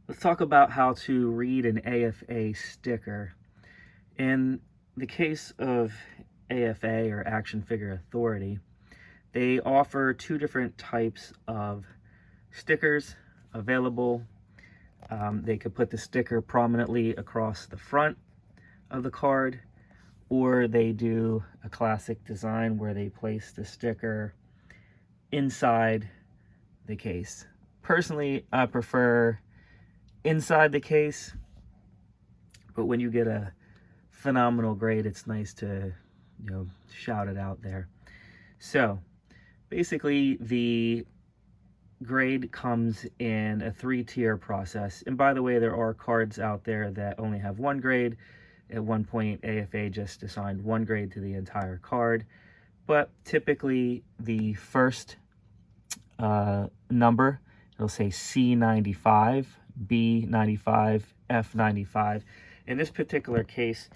Let's talk about how to read an AFA sticker. In the case of AFA, or Action Figure Authority, they offer two different types of stickers available. They could put the sticker prominently across the front of the card, or they do a classic design where they place the sticker inside the case. Personally, I prefer inside the case, but when you get a phenomenal grade, it's nice to, shout it out there. So basically, the grade comes in a 3-tier process. And by the way, there are cards out there that only have one grade. At one point, AFA just assigned one grade to the entire card. But typically, the first number, it'll say C95, B95, F95. In this particular case,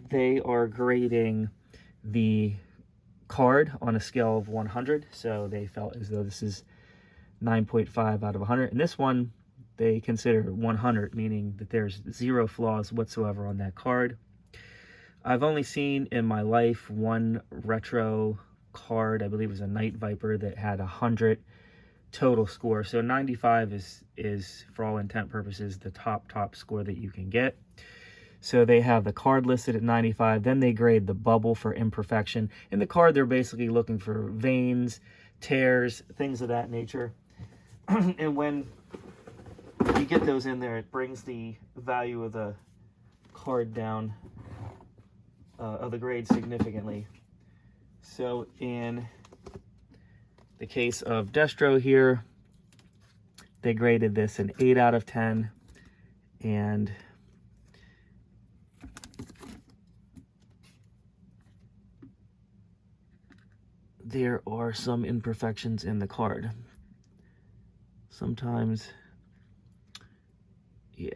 they are grading the card on a scale of 100. So they felt as though this is 9.5 out of 100. And this one, they consider 100, meaning that there's 0 flaws whatsoever on that card. I've only seen in my life one retro card, I believe it was a Night Viper, that had 100 total score. So 95 is for all intent purposes the top score that you can get. So they have the card listed at 95, then they grade the bubble for imperfection. In the card, they're basically looking for veins, tears, things of that nature. And when you get those in there, it brings the value of the card down, of the grade, significantly. So in the case of Destro here, they graded this an 8 out of 10, and there are some imperfections in the card. Sometimes, yeah.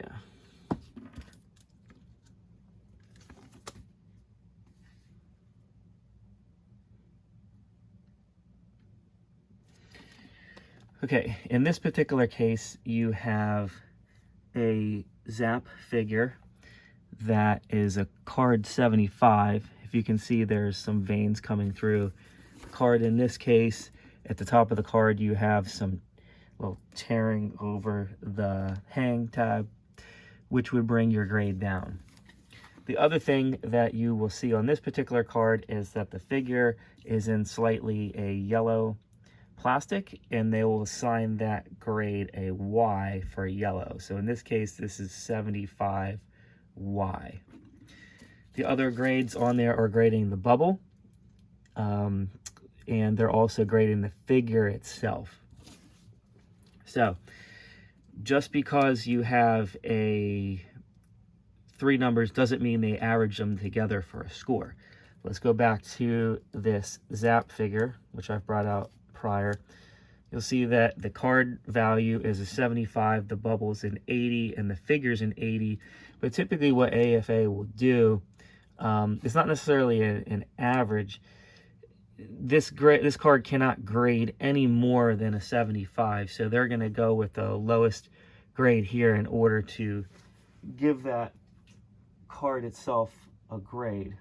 Okay, in this particular case, you have a Zap figure that is a card 75. If you can see, there's some veins coming through the card. In this case, at the top of the card, you have some little tearing over the hang tab, which would bring your grade down. The other thing that you will see on this particular card is that the figure is in slightly a yellow plastic, and they will assign that grade a Y for yellow. So in this case, this is 75Y. The other grades on there are grading the bubble, and they're also grading the figure itself. So just because you have three numbers doesn't mean they average them together for a score. Let's go back to this Zap figure, which I've brought out prior. You'll see that the card value is a 75, the bubble's an 80, and the figure's an 80. But typically what AFA will do, it's not necessarily an average. This card cannot grade any more than a 75, so they're going to go with the lowest grade here in order to give that card itself a grade.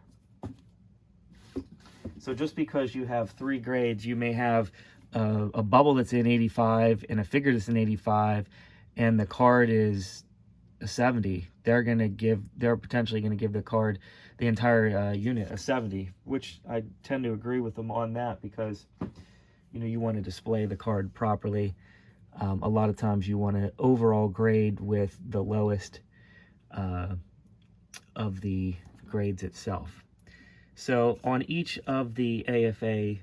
So just because you have 3 grades, you may have a bubble that's an 85 and a figure that's an 85, and the card is a 70. They're potentially going to give the card, the entire unit, a 70, which I tend to agree with them on that, because you want to display the card properly. A lot of times you want to overall grade with the lowest of the grades itself. So on each of the AFA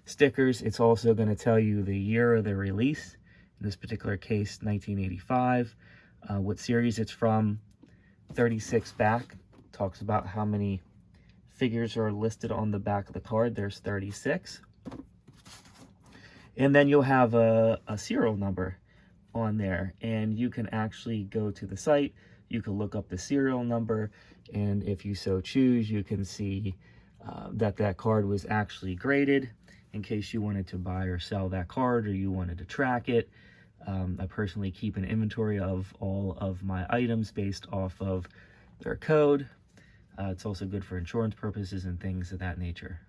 stickers, it's also going to tell you the year of the release. In this particular case, 1985. What series it's from, 36 back. Talks about how many figures are listed on the back of the card. There's 36. And then you'll have a serial number on there, and you can actually go to the site, you can look up the serial number, and if you so choose, you can see that card was actually graded in case you wanted to buy or sell that card, or you wanted to track it. I personally keep an inventory of all of my items based off of their code. It's also good for insurance purposes and things of that nature.